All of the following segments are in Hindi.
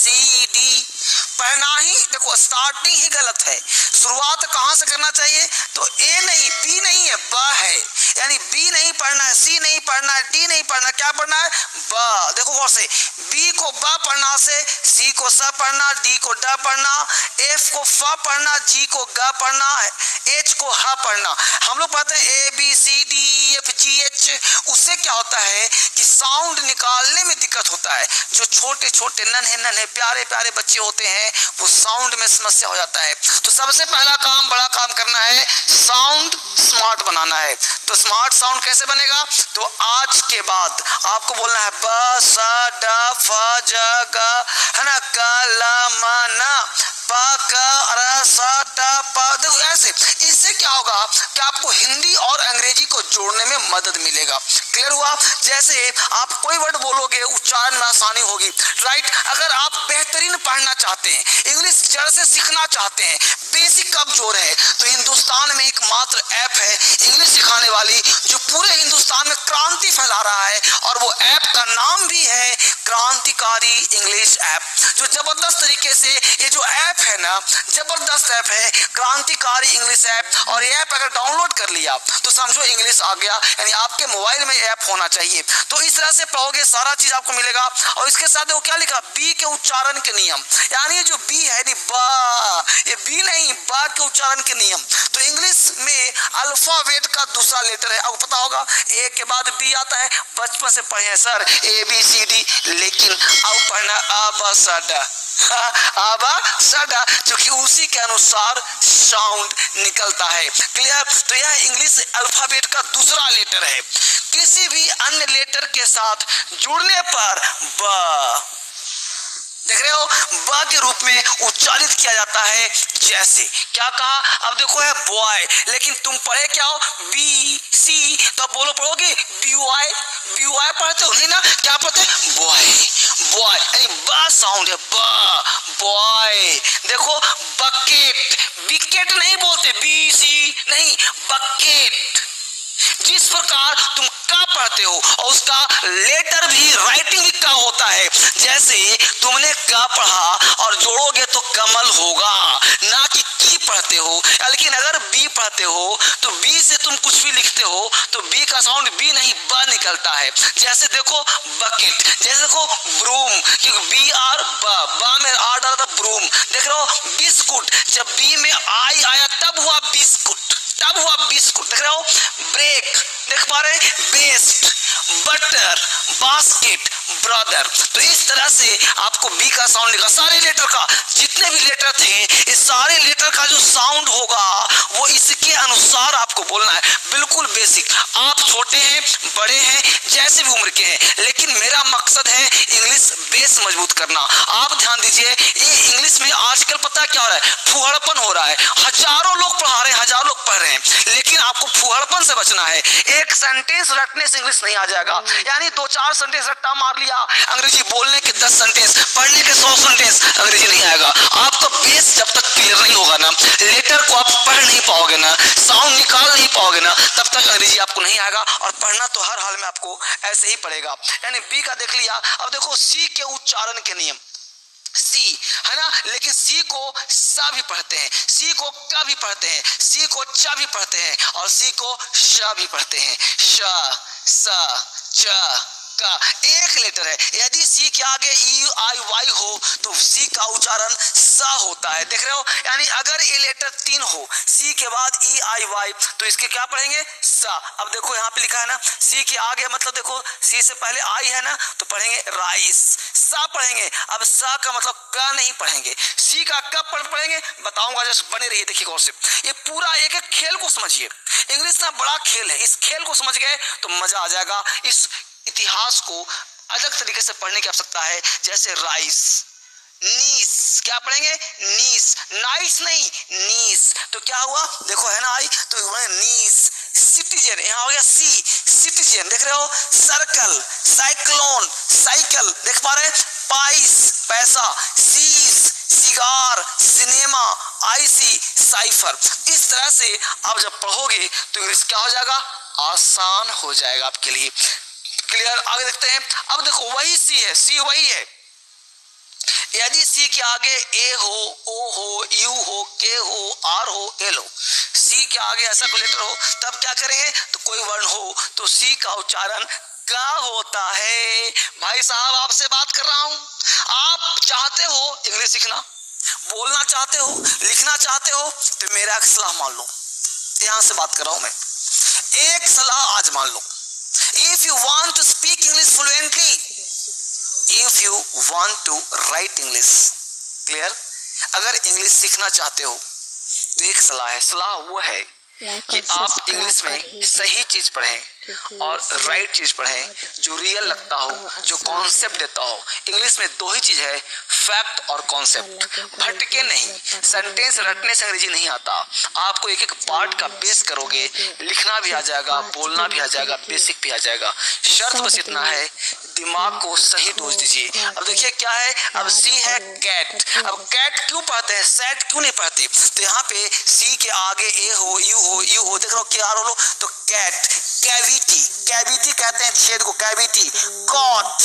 सी डी पढ़ना ही, देखो स्टार्टिंग ही गलत है। शुरुआत कहाँ से करना चाहिए? तो ए नहीं, बी नहीं है, ब है। यानी बी नहीं पढ़ना है, सी नहीं पढ़ना है, डी नहीं पढ़ना, क्या पढ़ना है? ब। देखो गौर से, बी को ब पढ़ना से सी को स पढ़ना, डी को ड पढ़ना, एफ को फ पढ़ना, जी को ग पढ़ना, एच को ह पढ़ना। हम लोग पढ़ते हैं A B C D F G H. उससे क्या होता है कि साउंड निकालने में दिक्कत होता है। जो छोटे छोटे नन्हे नन्हे प्यारे प्यारे बच्चे होते हैं वो साउंड में समस्या हो जाता है। तो सबसे पहला काम, बड़ा काम करना है, साउंड स्मार्ट बनाना है। तो स्मार्ट साउंड कैसे बनेगा? तो आज के बाद आपको बोलना है ब स ड फ ज ग, है ना, क ल म न प क र स ट प। देखो ऐसे, इससे क्या होगा कि आपको हिंदी और अंग्रेजी को जोड़ने में मदद मिलेगा। क्लियर हुआ? जैसे आप कोई वर्ड बोलोगे उच्चारण में आसानी होगी, राइट। अगर आप बेहतरीन पढ़ना चाहते हैं, इंग्लिश जड़ से सीखना चाहते हैं, बेसिक कमजोर है, तो हिंदुस्तान में एकमात्र ऐप है इंग्लिश सिखाने वाली जो पूरे हिंदुस्तान में क्रांति फैला रहा है, और वो ऐप का नाम भी है क्रांतिकारी इंग्लिश ऐप। जो जबरदस्त तरीके से ये जो ऐप है ना, जबरदस्त ऐप है क्रांतिकारी इंग्लिश ऐप। और ये ऐप अगर डाउनलोड कर लिया तो समझो इंग्लिश आ गया, यानी आपके मोबाइल में ऐप होना चाहिए। तो इस तरह से पढ़ोगे, सारा चीज आपको मिलेगा। और इसके साथ वो क्या लिखा, बी के उच्चारण के नियम, यानी ये जो बी है नी बा, ये बी नहीं, बा के उच्चारण के नियम। तो इंग्लिश में अल्फाबेट का दूसरा लेटर है, आपको पता होगा ए के बाद बी आता है। बचपन से पढ़े हैं sir A B C D, लेकिन अब पढ़ना आ बा सा डा, आबा सडा, क्योंकि उसी के अनुसार साउंड निकलता है। क्लियर? तो यह इंग्लिश अल्फाबेट का दूसरा लेटर है। किसी भी अन्य लेटर के साथ जुड़ने पर ब, देख रहे हो, ब के रूप में उच्चारित किया जाता है। जैसे क्या कहा, अब देखो है बॉय, लेकिन तुम पढ़े क्या हो, बी सी, तो बोलो पढ़ोगे बी वाई पढ़ते हो नहीं ना, क्या पढ़ते? बॉय, बॉय, ब साउंड है, ब, बॉय। देखो बकेट, विकेट नहीं बोलते, बी सी नहीं, बकेट। जिस प्रकार तुम का पढ़ते हो और उसका लेटर भी राइटिंग का होता है, जैसे तुमने का पढ़ा और जोड़ोगे तो कमल होगा, ना कि की पढ़ते हो। लेकिन अगर बी पढ़ते हो तो बी से तुम कुछ भी लिखते हो तो बी का साउंड बी नहीं ब निकलता है। जैसे देखो बकेट, जैसे देखो ब्रूम, क्योंकि बी आर बा में आर डाला था ब्रूम। देख रहे हो बिस्कुट, जब बी में आई आया तब हुआ बिस्कुट, तब हुआ बिस्कुट। देख रहे हो ब्रेक, देख पा रहे, बेस्ट, बटर, बास्केट, ब्रदर। तो इस तरह से आपको बी का साउंड निकला। सारे लेटर का, जितने भी लेटर थे, इस सारे लेटर का जो साउंड होगा वो इसके अनुसार आपको बोलना है, बिल्कुल बेसिक। आप छोटे हैं, बड़े हैं, जैसे भी उम्र के हैं, लेकिन मेरा मकसद है इंग्लिश बेस मजबूत करना। आप ध्यान दीजिए, ये इंग्लिश में आजकल पता क्या हो रहा है, फुहड़पन हो रहा है। हजारों लोग पढ़ा रहे हैं, हजारों लोग पढ़ रहे हैं, लेकिन आपको फुहड़पन से बचना है। एक सेंटेंस रटने से इंग्लिश नहीं आ जाएगा, यानी 2-4 सेंटेंस रट्टा मार लिया, अंग्रेजी बोलने के 10 सेंटेंस, पढ़ने के 100 सेंटेंस, अंग्रेजी नहीं आएगा। आपका बेस जब तक क्लियर नहीं होगा ना, लेटर को आप पढ़ नहीं पाओगे ना, साउंड निकाल नहीं पाओगे ना, तब तक अंग्रेजी आपको नहीं आएगा। और पढ़ना तो हर हाल में आपको ऐसे ही पड़ेगा। यानी बी का देख लिया। अब देखो सी के उच्चारण के नियम, सी है ना, लेकिन सी को सा भी पढ़ते हैं, सी को का भी पढ़ते हैं, सी को चा भी पढ़ते हैं, और सी को श भी पढ़ते हैं। श, स, च, का एक लेटर है। यदि सी के आगे ई आई वाई हो तो सी का उच्चारण सा होता है। देख रहे हो, यानी अगर ये लेटर 3 हो, सी के बाद ई आई वाई, तो इसके क्या पढ़ेंगे, सा। अब देखो यहाँ पे लिखा है ना, सी के आगे, मतलब देखो सी से पहले आई है ना, तो पढ़ेंगे राइस, सा पढ़ेंगे। अब सा का मतलब का नहीं पढ़ेंगे। सी का कब पढ़ेंगे बताऊंगा, जस्ट बने रहिए, देखिए गौर से। ये पूरा एक एक खेल को समझिए, इंग्लिश ना बड़ा खेल है, इस खेल को समझ गए तो मजा आ जाएगा। इस इतिहास को अलग तरीके से पढ़ने की आवश्यकता है। जैसे राइस, नीस, क्या पढ़ेंगे, नीस, नाइस नहीं, नीस। तो क्या हुआ, देखो है ना आई, तो नीस। सिटीजन, यहाँ हो गया सी, सिटीजन। देख रहे हो, सर्कल, साइक्लोन, साइकिल, देख पा रहे, पाइस, पैसा, cease, cigar, cinema, icy, cipher. इस तरह से आप जब पढ़ोगे तो इंग्लिश क्या हो जाएगा, आसान हो जाएगा आपके लिए। क्लियर? आगे देखते हैं। अब देखो वही सी है, सी वही है, यदि सी के आगे ए हो, ओ हो, यू हो, के हो, आर हो, एल हो, सी के आगे ऐसा कोई लेटर हो, तब क्या करेंगे, तो कोई वर्ण हो तो सी का उच्चारण का होता है। भाई साहब आपसे बात कर रहा हूं, आप चाहते हो इंग्लिश सीखना, बोलना चाहते हो, लिखना चाहते हो, तो मेरा एक सलाह मान लो, यहां से बात कर रहा हूं मैं, एक सलाह आज मान लो। If you want to speak English fluently, if you want to write English clear, अगर इंग्लिश सीखना चाहते हो तो एक सलाह है, सलाह वो है कि आप इंग्लिश में सही चीज पढ़ें और राइट चीज पढ़ें, जो रियल लगता हो, जो कॉन्सेप्ट देता हो। इंग्लिश में दो ही चीज है, फैक्ट और कॉन्सेप्ट, भटके नहीं। सेंटेंस रटने से अंग्रेजी नहीं आता, आपको एक एक पार्ट का बेस करोगे, लिखना भी आ जाएगा, बोलना भी आ जाएगा, बेसिक भी आ जाएगा। शर्त बस इतना है, दिमाग को सही डोज दीजिए। अब देखिए क्या है, अब सी है कैट, अब कैट क्यों पढ़ते हैं, सैट क्यों नहीं पढ़ते, तो यहाँ पे सी के आगे ए हो, यू हो, यू हो, देख रहे हो क्या रो, तो कैट, कैविटी, कैविटी कहते हैं छेद को, कैविटी, कॉट,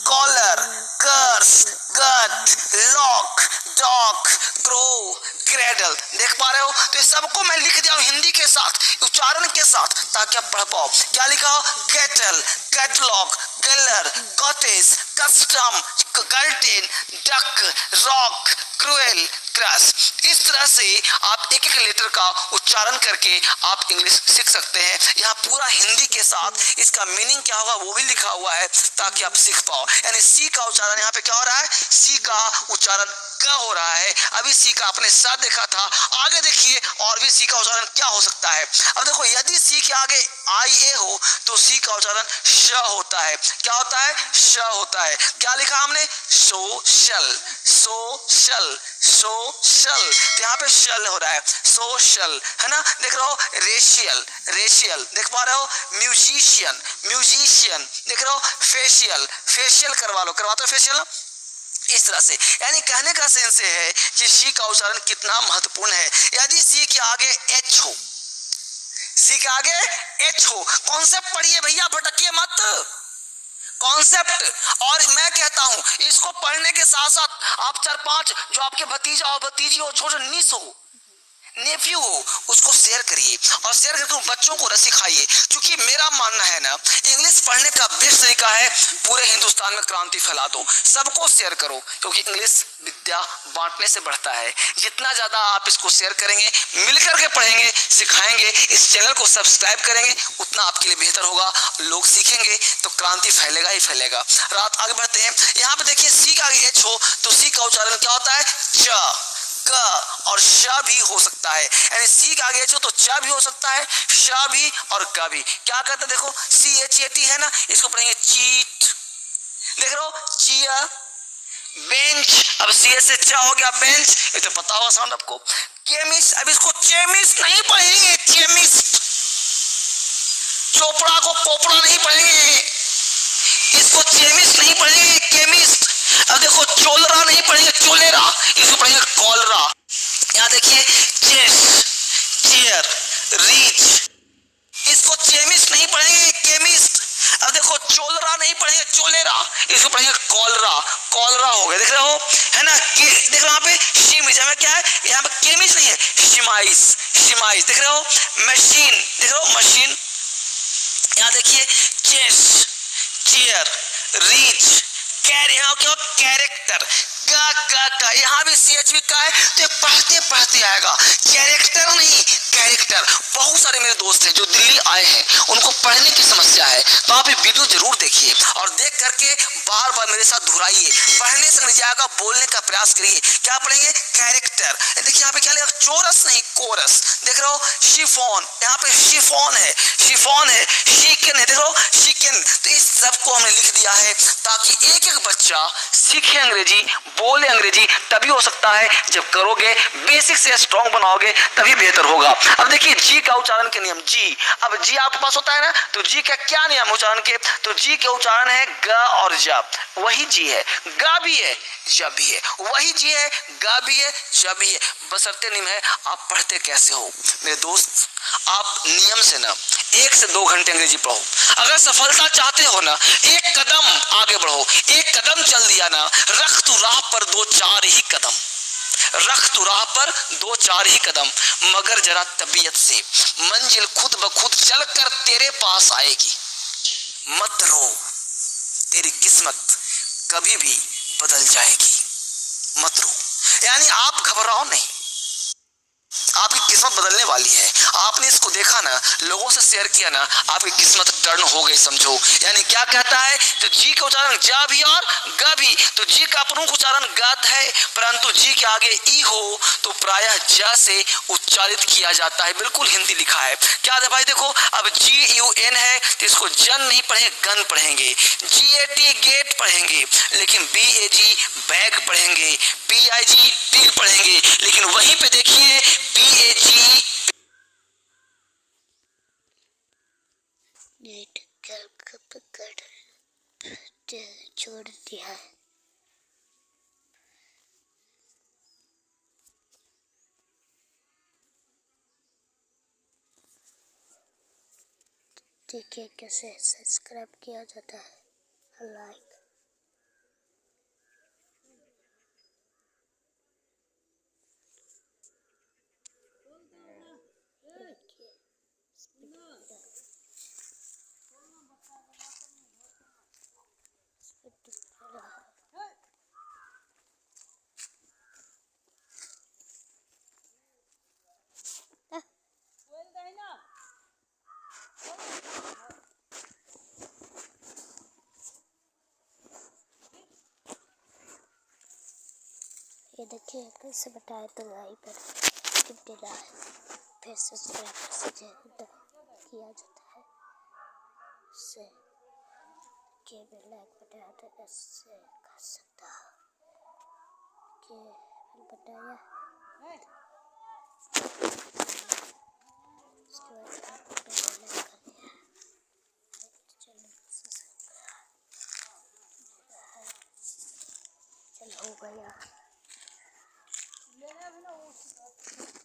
कॉलर, कर्स, गट, लॉक, डॉग, क्रो, क्रेडल, देख पा रहे हो। तो इस सबको मैं लिख दिया हूं हिंदी के साथ, उच्चारण के साथ, ताकि आप पढ़ पाओ। क्या लिखा हो, cattle, catalogue, colour, cottage, custom, curtain, duck, rock, cruel, cross. इस तरह से आप एक एक लेटर का उच्चारण करके आप इंग्लिश सीख सकते हैं। यहाँ पूरा हिंदी के साथ इसका मीनिंग क्या होगा वो भी लिखा हुआ है, ताकि आप सीख पाओ। यानी सी का उच्चारण यहाँ पे क्या हो रहा है, सी का उच्चारण का हो रहा है। अभी सी का आपने साथ देखा था, आगे देखिए और भी सी का उच्चारण क्या हो सकता है। अब देखो, यदि सी के आगे आई ए हो तो सी का उच्चारण श होता है। क्या होता है, श होता है। क्या लिखा हमने, सोशल, सोशल, सोशल, तो यहाँ पे शल हो रहा है, सोशल, है ना। देख रहे हो, रेशियल, रेशियल, देख पा रहे हो, म्यूजिशियन, म्यूजिशियन, देख रहे हो, फेशियल, फेशियल करवा लो, करवाते हो फेशियल। इस तरह से, यानी कहने का सेंस है कि सी का उच्चारण कितना महत्वपूर्ण है। यदि सी के आगे एच हो, सी के आगे एच हो, कॉन्सेप्ट पढ़िए भैया, भटकिए मत, कॉन्सेप्ट। और मैं कहता हूं इसको पढ़ने के साथ साथ आप 4-5 जो आपके भतीजा हो, भतीजी हो, छोटे नीस हो, नेफ्यू हो, उसको शेयर करिए और शेयर करके बच्चों को सिखाइए। क्योंकि मेरा मानना है ना, इंग्लिश पढ़ने का बेस्ट तरीका है पूरे हिंदुस्तान में क्रांति फैला दो, सबको शेयर करो, क्योंकि इंग्लिश विद्या बांटने से बढ़ता है। जितना ज्यादा आप इसको शेयर करेंगे, मिलकर के पढ़ेंगे, सिखाएंगे, इस चैनल को सब्सक्राइब करेंगे, उतना आपके लिए बेहतर होगा। लोग सीखेंगे तो क्रांति फैलेगा ही फैलेगा। रात आगे बढ़ते हैं, यहाँ पे देखिए सी का आगे एच हो तो सी का उच्चारण क्या होता है, च, क और श भी हो सकता है। यानी सी का आगे हो तो च भी हो सकता है, श भी और क भी। क्या कहते हैं, देखो CHAT है ना, इसको पढ़ेंगे चीट, देख रहे हो, चिया, बेंच, अब सी से च हो गया बेंच, ये तो पता होगा साउंड आपको। केमिस्ट, अब इसको चेमिस्ट नहीं पढ़ेंगे, चेमिस्ट, चोपड़ा को पोपड़ा नहीं पढ़ेंगे, इसको चेमिस्ट नहीं पढ़ेंगे, केमिस्ट। अब देखो, चोलरा नहीं पढ़ेंगे, चोलेरा, इसको पढ़ेंगे कॉलरा। यहाँ देखिए, चेस्ट, चेयर, रीच, इसको चेमिस्ट नहीं पढ़ेंगे, केमिस्ट। अब देखो, चोलरा नहीं पढ़ेंगे, चोलेरा, इसको पढ़ेंगे कॉलरा, कॉलरा हो गया, देख रहे हो, है ना। देख रहे हो यहाँ पे शिमिज में क्या है, यहाँ पे केमिस्ट नहीं है, शिमाइस, शिमाइस, देख रहे हो, मशीन, देख रहे हो, मशीन। यहाँ देखिए, चेस्ट, चेयर, रीच, कैरेक्टर, का यहाँ भी CHV का है, तो पढ़ते पढ़ते आएगा, कैरेक्टर नहीं, कैरेक्टर। बहुत सारे मेरे दोस्त हैं जो दिल्ली आए हैं, उनको पढ़ने की समस्या है, तो आप ये वीडियो जरूर देखिए और देख करके बार बार मेरे साथ दोहराइए, पढ़ने से नहीं जाएगा, बोलने का प्रयास करिए। क्या पढ़ेंगे, कैरेक्टर। देखिए यहाँ पे क्या लिखा, चोरस नहीं, कोरस, देख रहे हो, शिफॉन, यहाँ पे शिफॉन है, शिफॉन है, शिकन है, देख रहे हो, शिकन। तो इस सबको हमने लिख दिया है ताकि एक एक बच्चा सीखे अंग्रेजी, बोले अंग्रेजी। तभी हो सकता है जब करोगे, बेसिक से स्ट्रॉन्ग बनाओगे, तभी बेहतर होगा। अब देखिए जी का उच्चारण के नियम, जी, अब जी आपके पास होता है ना, तो जी का क्या नियम उच्चारण के, तो जी के उच्चारण है ग और ज, वही जी है, ग भी है, ज भी है, वही जी है, ग भी है, ज भी है। बशर्ते नियम है आप पढ़ते कैसे हो। मेरे दोस्त, आप नियम से ना 1 से 2 घंटे अंग्रेजी पढ़ो। अगर सफलता चाहते हो ना, एक कदम आगे बढ़ो। एक कदम चल दिया ना, रख तू राह पर 2-4 ही कदम, रख तू राह पर 2-4 ही कदम, मगर जरा तबीयत से, मंजिल खुद ब खुद चलकर तेरे पास आएगी। मत रो, तेरी किस्मत कभी भी बदल जाएगी। मत रो, यानी आप घबराओ नहीं, आपकी किस्मत बदलने वाली है। आपने इसको देखा ना, लोगों से शेयर किया ना, आपकी किस्मत टर्न हो गई समझो। यानी क्या कहता है, तो जी का उच्चारण जा भी और ग भी, तो जी का प्रमुख उच्चारण गत है, परंतु जी के आगे ई हो तो प्रायः ज से उच्चारित किया जाता है। बिल्कुल हिंदी लिखा है। क्या है भाई, देखो अब GUN है तो इसको जन नहीं पढ़ेंगे, गन पढ़ेंगे। GAT गेट पढ़ेंगे, लेकिन BAG बैग पढ़ेंगे। PIG टील पढ़ेंगे, लेकिन वहीं पे देखिए PAG नेट पकड़ छोड़ दिया है। देखिए कैसे सब्सक्राइब किया जाता है, लाइक। ये देखिए कैसे बताया, तो लाइक पर टिप देना है, फिर सब्सक्राइब से किया जाता है। इससे के भी लाइक बताया तो ऐसे कर सकता है कि बताया। उसके बाद आपको लाइक कर दिया, चलो हो गया।